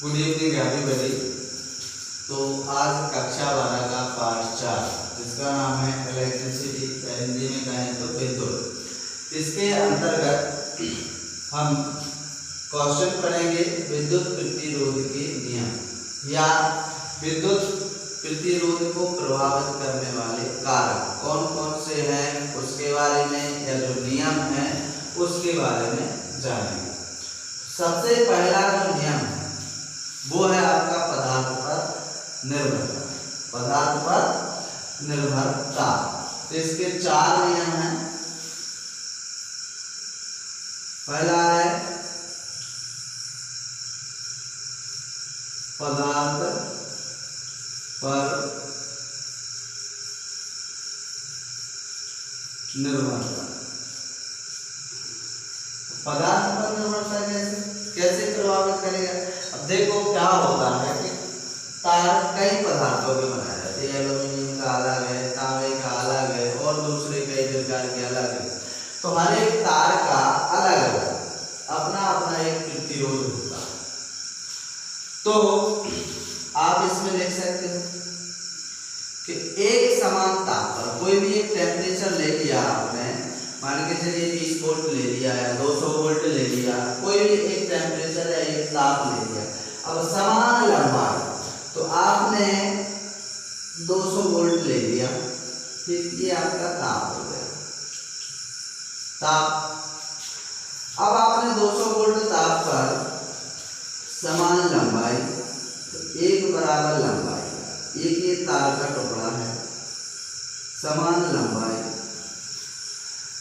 Good evening everybody. तो आज कक्षा 12 का पार्ट 4 जिसका नाम है इलेक्ट्रिसिटी, हिंदी में कहें तो विद्युत। इसके अंतर्गत हम क्वेश्चन पढ़ेंगे विद्युत प्रतिरोध के नियम या विद्युत प्रतिरोध को प्रभावित करने वाले कारक कौन कौन से हैं उसके बारे में, या जो नियम है उसके बारे में जानेंगे। सबसे पहला जो नियम है वो है आपका पदार्थ पर निर्भरता। पदार्थ पर निर्भरता, तो इसके 4 नियम हैं। पहला है पदार्थ पर निर्भरता। पदार्थ पर निर्भरता कैसे प्रभावित करेगा। अब देखो क्या होता है कि तार कई पदार्थों के बनाए जाते हैं। एल्यूमिनियम का अलग है, तांबे का अलग है और दूसरे कई प्रकार के अलग है। तो हर एक तार का अलग अलग अपना अपना एक प्रतिरोध होता है। तो आप इसमें देख सकते हो कि एक समान ताप पर कोई भी एक टेम्परेचर ले लिया आपने, मान के चलिए 20 वोल्ट ले लिया या 200 वोल्ट ले लिया, कोई भी एक टेम्परेचर या एक ताप ले लिया। अब समान लंबाई, तो आपने 200 वोल्ट ले लिया, फिर ये आपका ताप हो गया ताप। अब आपने 200 वोल्ट ताप पर समान लंबाई, तो एक बराबर लंबाई, एक ये तार का टुकड़ा है, समान लंबाई,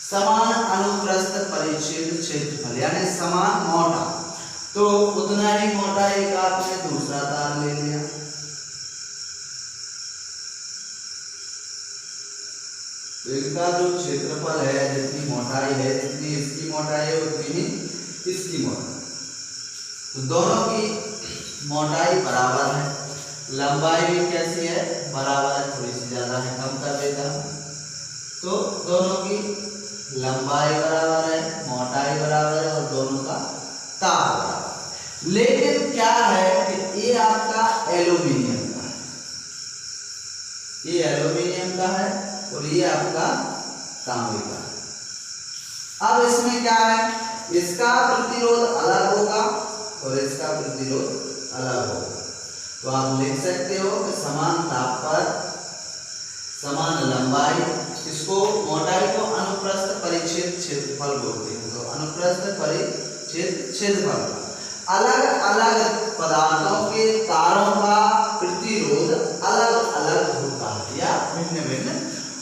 समान अनुप्रस्थ परिच्छेद क्षेत्रफल यानी समान मोटा, तो उतना ही मोटा एक आपने दूसरा तार ले लिया। तो इनका जो क्षेत्रफल है, जितनी मोटाई है, जितनी इसकी मोटाई है उतनी ही इसकी मोटाई, तो दोनों की मोटाई बराबर है, लंबाई भी कैसी है, बराबर है, थोड़ी सी ज्यादा है, कम कर देता हूं। तो दोनों की लंबाई बराबर है, मोटाई बराबर है और दोनों का ताप बराबर। लेकिन क्या है कि ये आपका एल्यूमिनियम का है, ये एल्यूमिनियम का है और ये आपका तांबे का है। अब इसमें क्या है, इसका प्रतिरोध अलग होगा और इसका प्रतिरोध अलग होगा। तो आप लिख सकते हो कि समान ताप पर समान लंबाई, इसको मोटाई को अनुप्रस्थ परिच्छेद क्षेत्रफल बोलते हैं। तो अनुप्रस्थ परिच्छेद क्षेत्रफल, अलग अलग पदार्थों के तारों का प्रतिरोध अलग अलग होता है या भिन्न भिन्न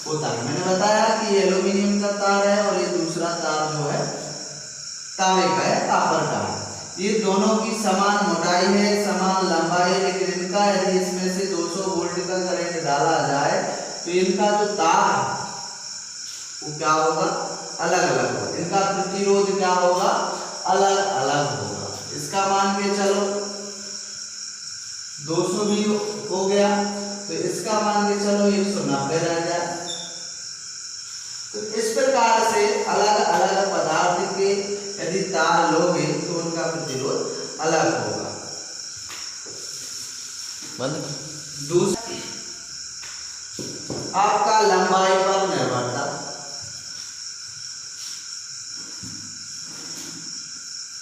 होता है। मैंने बताया कि ये एल्यूमिनियम का तार है और ये दूसरा तार जो है तांबे का है, कॉपर का है। ये दोनों की समान मोटाई है, समान लंबाई है, लेकिन इनका यदि इसमें से 200 वोल्ट का करंट डाला जाए तो इनका जो तार है वो क्या होगा, अलग अलग होगा। इनका प्रतिरोध क्या होगा, अलग अलग होगा। इसका मान के चलो 200 भी हो गया, तो इसका मान के चलो 190 रह जाए। तो इस प्रकार से अलग अलग पदार्थ के यदि तार लोगे तो उनका प्रतिरोध अलग होगा। दूसरा आपका लंबाई पर निर्भरता।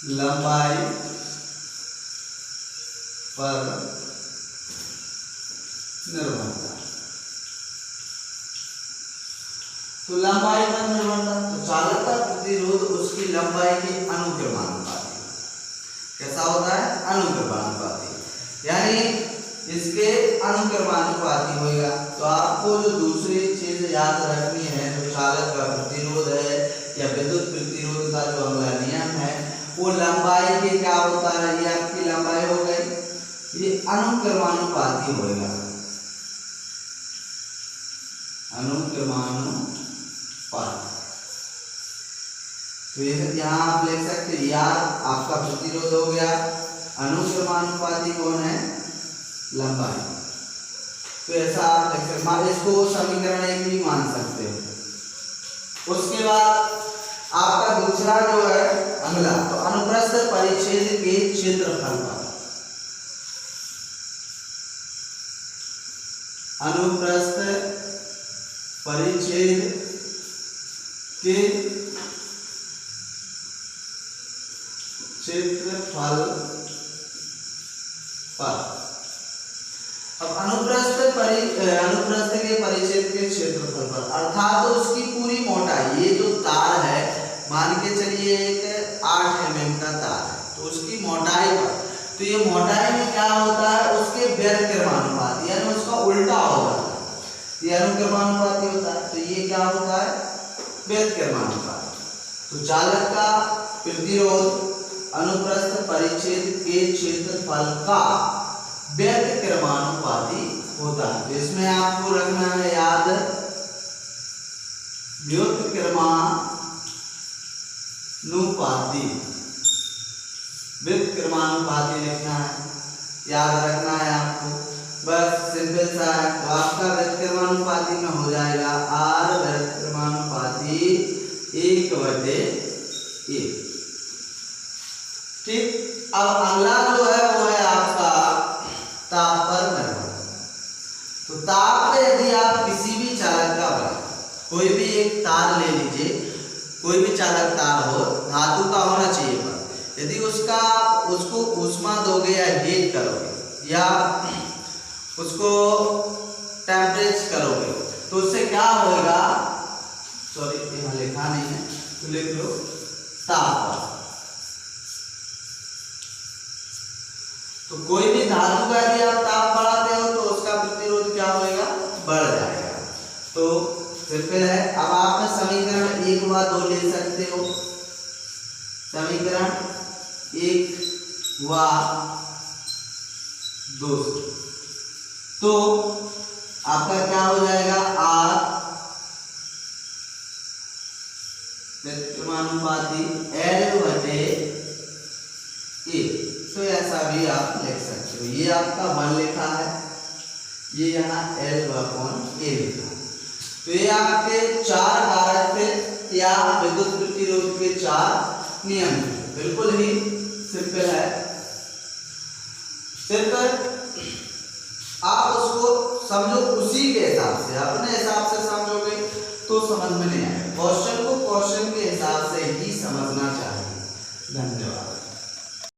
लंबाई पर निर्भरता, तो लंबाई पर निर्भरता, तो चालकता प्रतिरोध उसकी लंबाई के अनुक्रमानुपाती। कैसा होता है, अनुक्रमानुपाती, यानी इसके अनुक्रमानुपाती होगा। तो आपको जो दूसरी चीज याद रखनी है, जो चालक का प्रतिरोध है या विद्युत प्रतिरोध का जो अगला नियम है, वो लंबाई के क्या होता है, ये आपकी लंबाई हो गई, ये अनुक्रमानुपाती होगा, अनुक्रमानुपाती। तो यहाँ आप लिख सकते हैं, यार आपका प्रतिरोध हो गया, अनुक्रमानुपाती कौन है, लंबाई। तो ऐसा आप लिख सकते, इसको समीकरण 1 भी मान सकते हो। उसके बाद आपका दूसरा जो है अगला, तो अनुप्रस्थ परिच्छेद के क्षेत्रफल पर, अनुप्रस्थ परिच्छेद के क्षेत्रफल पर। अब अनुप्रस्थ के परिच्छेद के क्षेत्रफल पर अर्थात तो उसकी पूरी मोटाई, ये जो तार है मान के चलिए एक 8 mm का तार है, तो उसकी मोटाई पर, तो ये मोटाई में क्या होता है, उसके व्यतिक्रमानुपाती यानी उसका उल्टा होगा, ये अनुक्रमानुपाती होता है, तो ये क्या होता है, व्यतिक्रमानुपाती। तो चालक का प्रतिरोध अनुप्रस्थ परिच्छेद के क्षेत्रफल का व्यतिक्रमानुपाती होता है। तो इसमें आपको रखना है याद, व्युत्क्रमानुपाती लिखना है, याद रखना है आपको, बस सिंपल सा है। तो आपका व्युत्क्रमानुपाती में हो जाएगा R व्युत्क्रमानुपाती 1/1। ठीक, अब अगला जो है वो है आपका ताप पर निर्भर। तो ताप पे यदि आप किसी भी चालक का बना, कोई भी एक तार ले लीजिए, कोई भी चालक तार हो, धातु का होना चाहिए, पर यदि उसको ऊष्मा दोगे या हीट करोगे या उसको टेम्परेचर करोगे, तो उससे क्या होगा, सॉरी यहाँ लिखा नहीं है तो लिख लो ताप। तो कोई भी धातु का यदि आप ताप बढ़ाते हो तो उसका प्रतिरोध क्या होगा, बढ़ जाएगा। तो सिंपल है। अब आप समीकरण 1 व 2 ले सकते हो, समीकरण 1 व 2, तो आपका क्या हो जाएगा, R व्युत्क्रमानुपाती L/A। तो ऐसा भी आप लिख सकते हो, ये आपका 1 लिखा है, ये यहाँ L/A लिखा है। तो ये आपके 4 कारक थे या विद्युत प्रतिरोध के 4 नियम थे, बिल्कुल ही सिंपल है। सिर्फ आप उसको समझो उसी के हिसाब से, अपने हिसाब से समझोगे तो समझ में नहीं आएगा, क्वेश्चन को क्वेश्चन के हिसाब से ही समझना चाहिए। धन्यवाद।